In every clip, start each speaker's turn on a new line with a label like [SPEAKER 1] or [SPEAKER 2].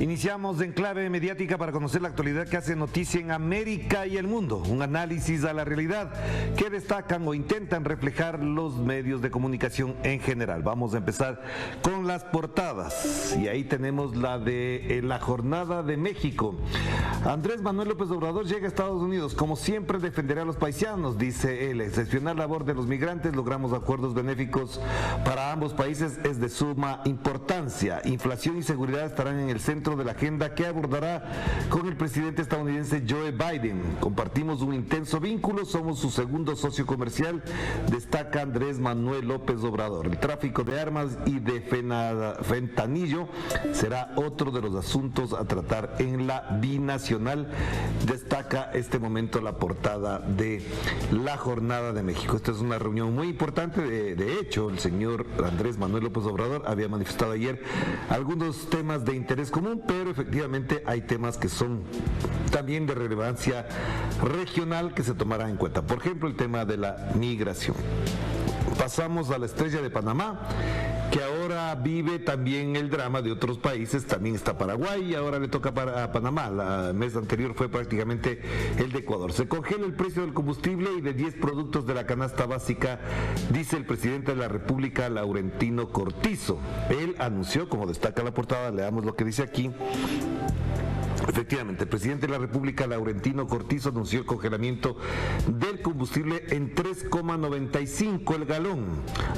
[SPEAKER 1] Iniciamos en clave mediática para conocer la actualidad que hace noticia en América y el mundo. Un análisis a la realidad que destacan o intentan reflejar los medios de comunicación en general. Vamos a empezar con las portadas. Y ahí tenemos la de la Jornada de México. Andrés Manuel López Obrador llega a Estados Unidos. Como siempre defenderá a los paisanos, dice él. Excepcional labor de los migrantes, logramos acuerdos benéficos para ambos países, es de suma importancia. Inflación y seguridad estarán en el centro de la agenda que abordará con el presidente estadounidense Joe Biden. Compartimos un intenso vínculo, somos su segundo socio comercial, destaca Andrés Manuel López Obrador. El tráfico de armas y de fentanillo será otro de los asuntos a tratar en la binacional, destaca este momento la portada de la Jornada de México. Esta es una reunión muy importante, de hecho el señor Andrés Manuel López Obrador había manifestado ayer algunos temas de interés común, pero efectivamente hay temas que son también de relevancia regional que se tomarán en cuenta. Por ejemplo, el tema de la migración. Pasamos a la estrella de Panamá, que ahora vive también el drama de otros países. También está Paraguay y ahora le toca a Panamá. El mes anterior fue prácticamente el de Ecuador. Se congela el precio del combustible y de 10 productos de la canasta básica, dice el presidente de la República, Laurentino Cortizo. Él anunció, como destaca la portada, leamos lo que dice aquí. Efectivamente, el presidente de la República, Laurentino Cortizo, anunció el congelamiento del combustible en 3,95 el galón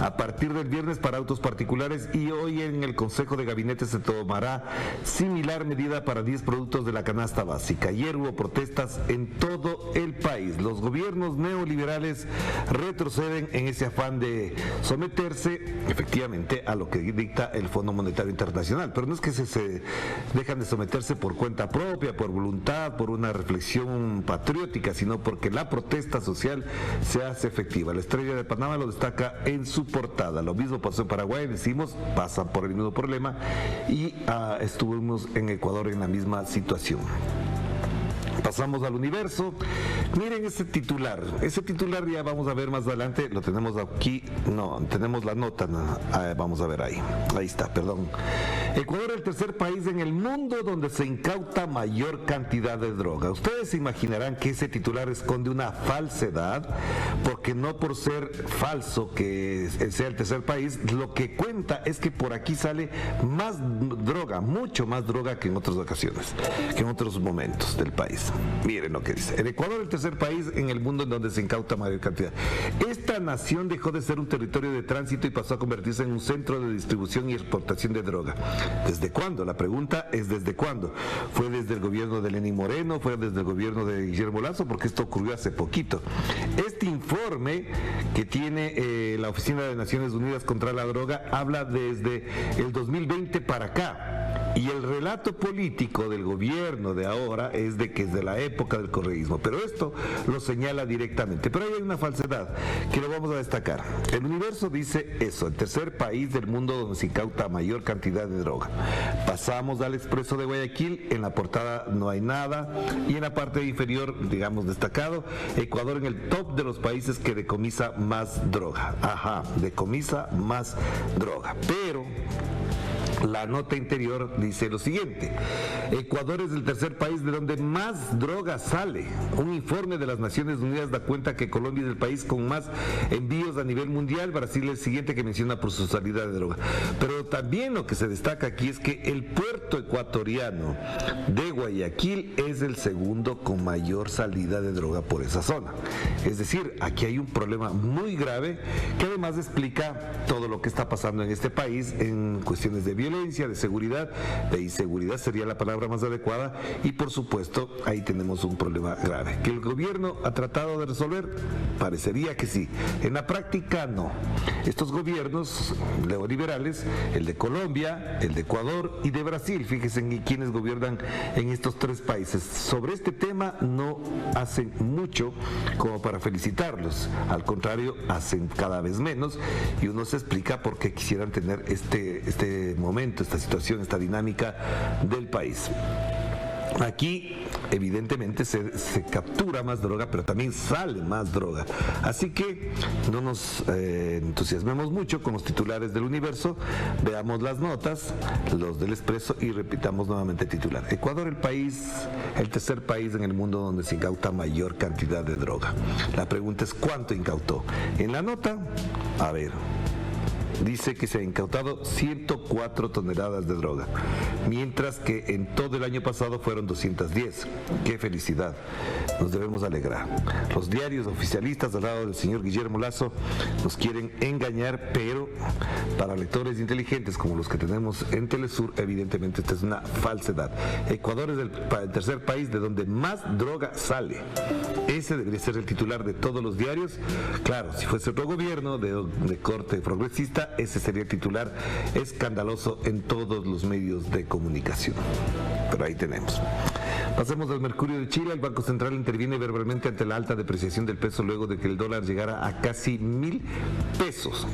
[SPEAKER 1] a partir del viernes para autos particulares, y hoy en el Consejo de Gabinete se tomará similar medida para 10 productos de la canasta básica. Ayer hubo protestas en todo el país. Los gobiernos neoliberales retroceden en ese afán de someterse efectivamente a lo que dicta el Fondo Monetario Internacional, pero no es que se dejan de someterse por cuenta propia, por voluntad, por una reflexión patriótica, sino porque la protesta social se hace efectiva. La estrella de Panamá lo destaca en su portada. Lo mismo pasó en Paraguay, decimos, pasan por el mismo problema, y estuvimos en Ecuador en la misma situación. Pasamos al Universo. Miren ese titular ya vamos a ver más adelante, lo tenemos aquí, no, tenemos la nota, no, vamos a ver ahí está, perdón. Ecuador, el tercer país en el mundo donde se incauta mayor cantidad de droga. Ustedes se imaginarán que ese titular esconde una falsedad, porque no por ser falso que sea el tercer país, lo que cuenta es que por aquí sale más droga, mucho más droga que en otras ocasiones, que en otros momentos del país. Miren lo que dice. El Ecuador, el tercer país en el mundo en donde se incauta mayor cantidad. Esta nación dejó de ser un territorio de tránsito y pasó a convertirse en un centro de distribución y exportación de droga. ¿Desde cuándo? La pregunta es ¿desde cuándo? ¿Fue desde el gobierno de Lenín Moreno? ¿Fue desde el gobierno de Guillermo Lazo? Porque esto ocurrió hace poquito. Este informe que tiene la Oficina de Naciones Unidas contra la Droga habla desde el 2020 para acá. Y el relato político del gobierno de ahora es de que es de la época del correísmo, pero esto lo señala directamente. Pero ahí hay una falsedad que lo vamos a destacar. El Universo dice eso, el tercer país del mundo donde se incauta mayor cantidad de droga. Pasamos al Expreso de Guayaquil, en la portada no hay nada, y en la parte inferior, digamos destacado, Ecuador en el top de los países que decomisa más droga. Decomisa más droga. Pero la nota interior dice lo siguiente: Ecuador es el tercer país de donde más droga sale. Un informe de las Naciones Unidas da cuenta que Colombia es el país con más envíos a nivel mundial. Brasil es el siguiente, que menciona por su salida de droga. Pero también lo que se destaca aquí es que el puerto ecuatoriano de Guayaquil es el segundo con mayor salida de droga por esa zona. Es decir, aquí hay un problema muy grave que además explica todo lo que está pasando en este país en cuestiones de violencia, de seguridad, de inseguridad sería la palabra más adecuada, y por supuesto ahí tenemos un problema grave. ¿Que el gobierno ha tratado de resolver? Parecería que sí. En la práctica no. Estos gobiernos neoliberales, el de Colombia, el de Ecuador y de Brasil, fíjense en quiénes gobiernan en estos tres países, sobre este tema no hacen mucho como para felicitarlos, al contrario, hacen cada vez menos, y uno se explica por qué quisieran tener este momento, esta situación, esta dinámica del país. Aquí evidentemente se captura más droga, pero también sale más droga. Así que no nos entusiasmemos mucho con los titulares del Universo, veamos las notas, los del Expreso y repitamos nuevamente el titular. Ecuador, el tercer país en el mundo donde se incauta mayor cantidad de droga. La pregunta es ¿cuánto incautó? En la nota, a ver, dice que se han incautado 104 toneladas de droga, mientras que en todo el año pasado fueron 210. ¡Qué felicidad! Nos debemos alegrar. Los diarios oficialistas al lado del señor Guillermo Lasso nos quieren engañar, pero para lectores inteligentes como los que tenemos en Telesur, evidentemente esta es una falsedad. Ecuador es el tercer país de donde más droga sale. Ese debería ser el titular de todos los diarios. Claro, si fuese otro gobierno de corte progresista, ese sería el titular escandaloso en todos los medios de comunicación. Pero ahí tenemos. Pasemos al Mercurio de Chile. El Banco Central interviene verbalmente ante la alta depreciación del peso luego de que el dólar llegara a casi 1.000 pesos.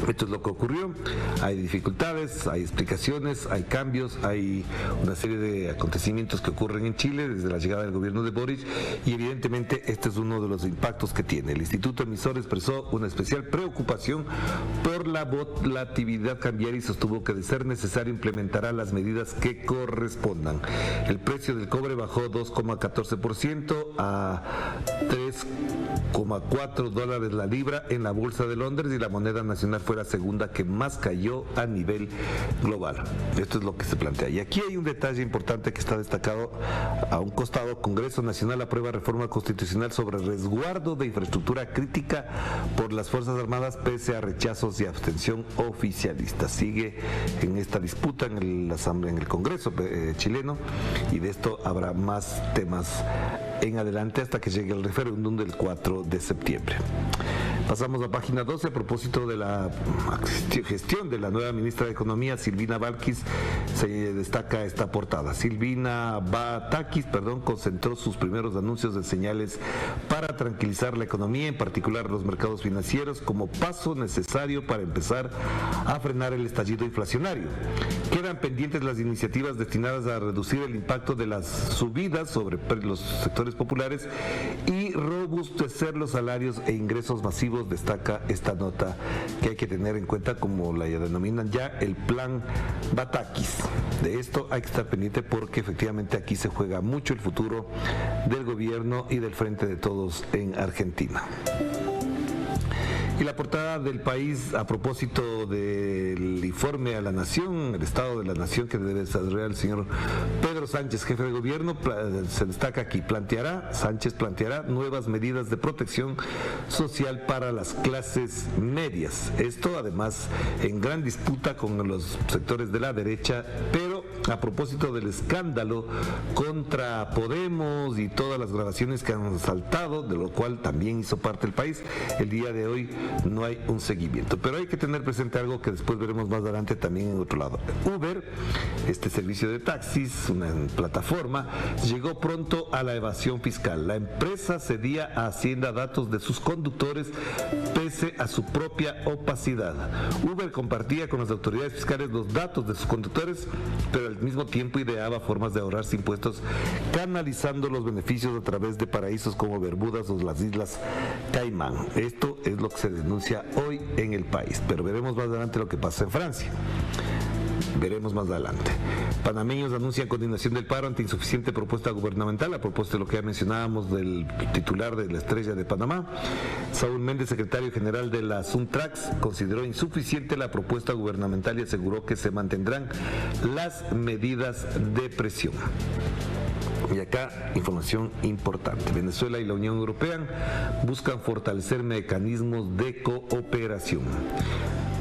[SPEAKER 1] Esto es lo que ocurrió. Hay dificultades, hay explicaciones, hay cambios, hay una serie de acontecimientos que ocurren en Chile desde la llegada del gobierno de Boric y evidentemente este es uno de los impactos que tiene. El Instituto Emisor expresó una especial preocupación por la volatilidad cambiaria y sostuvo que de ser necesario implementará las medidas que correspondan. El precio del cobre bajó 2,14% a $3,4 la libra en la bolsa de Londres y la moneda nacional fue la segunda que más cayó a nivel global. Esto es lo que se plantea. Y aquí hay un detalle importante que está destacado a un costado. Congreso Nacional aprueba reforma constitucional sobre resguardo de infraestructura crítica por las Fuerzas Armadas pese a rechazos y abstención oficialista. Sigue en esta disputa en el Congreso chileno y de esto habrá más temas en adelante hasta que llegue el referéndum del 4 de septiembre. Pasamos a página 12 a propósito de la gestión de la nueva ministra de Economía, Silvina Batakis, se destaca esta portada. Silvina Batakis, concentró sus primeros anuncios de señales para tranquilizar la economía, en particular los mercados financieros, como paso necesario para empezar a frenar el estallido inflacionario. Quedan pendientes las iniciativas destinadas a reducir el impacto de las subidas sobre los sectores populares y robustecer los salarios e ingresos masivos, destaca esta nota que hay que tener en cuenta, como la denominan ya, el plan Batakis. De esto hay que estar pendiente porque efectivamente aquí se juega mucho el futuro del gobierno y del Frente de Todos en Argentina. Y la portada del País, a propósito del informe a la Nación, el Estado de la Nación que debe desarrollar el señor Pedro Sánchez, jefe de gobierno, se destaca aquí, Sánchez planteará nuevas medidas de protección social para las clases medias. Esto además en gran disputa con los sectores de la derecha, pero a propósito del escándalo contra Podemos y todas las grabaciones que han saltado, de lo cual también hizo parte el País, el día de hoy no hay un seguimiento. Pero hay que tener presente algo que después veremos más adelante también en otro lado. Uber, este servicio de taxis, una plataforma, llegó pronto a la evasión fiscal. La empresa cedía a Hacienda datos de sus conductores pese a su propia opacidad. Uber compartía con las autoridades fiscales los datos de sus conductores, pero al mismo tiempo ideaba formas de ahorrarse impuestos canalizando los beneficios a través de paraísos como Bermudas o las Islas Caimán. Esto es lo que se denuncia hoy en el País, pero veremos más adelante lo que pasa en Francia. Veremos más adelante. Panameños anuncian continuación del paro ante insuficiente propuesta gubernamental, a propósito de lo que ya mencionábamos del titular de la Estrella de Panamá. Saúl Méndez, secretario general de la Suntrax, consideró insuficiente la propuesta gubernamental y aseguró que se mantendrán las medidas de presión. Y acá, información importante. Venezuela y la Unión Europea buscan fortalecer mecanismos de cooperación.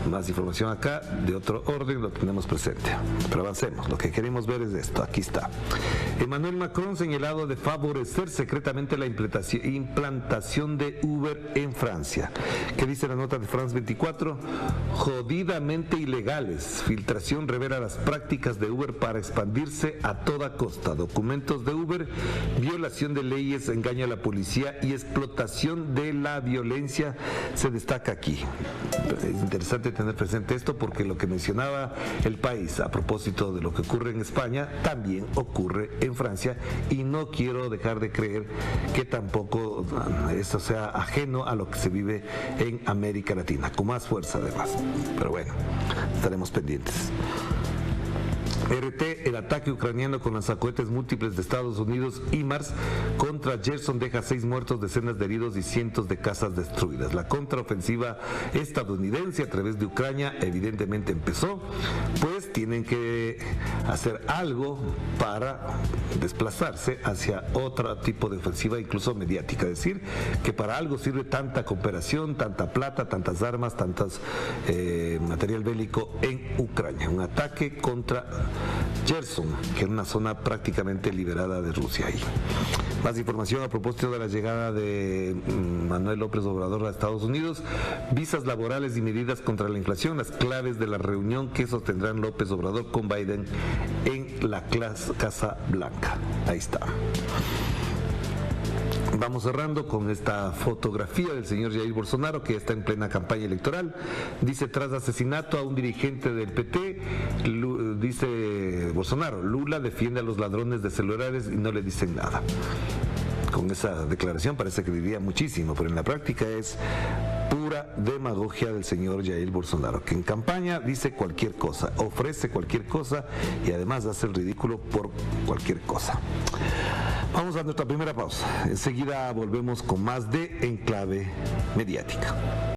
[SPEAKER 1] Más información acá, de otro orden, lo tenemos presente. Pero avancemos, lo que queremos ver es esto, aquí está. Emmanuel Macron señalado de favorecer secretamente la implantación de Uber en Francia. ¿Qué dice la nota de France 24? Jodidamente ilegales. Filtración revela las prácticas de Uber para expandirse a toda costa. Documentos de Uber, violación de leyes, engaño a la policía y explotación de la violencia se destaca aquí. Es interesante tener presente esto porque lo que mencionaba El País a propósito de lo que ocurre en España también ocurre en Francia, y no quiero dejar de creer que tampoco esto sea ajeno a lo que se vive en América Latina, con más fuerza además. Pero bueno, estaremos pendientes. RT, el ataque ucraniano con lanzacohetes múltiples de Estados Unidos HIMARS contra Gerson deja 6 muertos, decenas de heridos y cientos de casas destruidas. La contraofensiva estadounidense a través de Ucrania evidentemente empezó, pues tienen que hacer algo para desplazarse hacia otro tipo de ofensiva, incluso mediática. Es decir, que para algo sirve tanta cooperación, tanta plata, tantas armas, tantas material bélico en Ucrania. Un ataque contra Gerson, que es una zona prácticamente liberada de Rusia ahí. Más información a propósito de la llegada de Manuel López Obrador a Estados Unidos. Visas laborales y medidas contra la inflación, las claves de la reunión que sostendrán López Obrador con Biden en la Casa Blanca. Ahí está. Vamos cerrando con esta fotografía del señor Jair Bolsonaro, que está en plena campaña electoral. Dice: tras asesinato a un dirigente del PT, dice Bolsonaro, Lula defiende a los ladrones de celulares y no le dicen nada. Con esa declaración parece que diría muchísimo, pero en la práctica es pura demagogia del señor Jair Bolsonaro, que en campaña dice cualquier cosa, ofrece cualquier cosa y además hace el ridículo por cualquier cosa. Vamos a nuestra primera pausa. Enseguida volvemos con más de Enclave Mediática.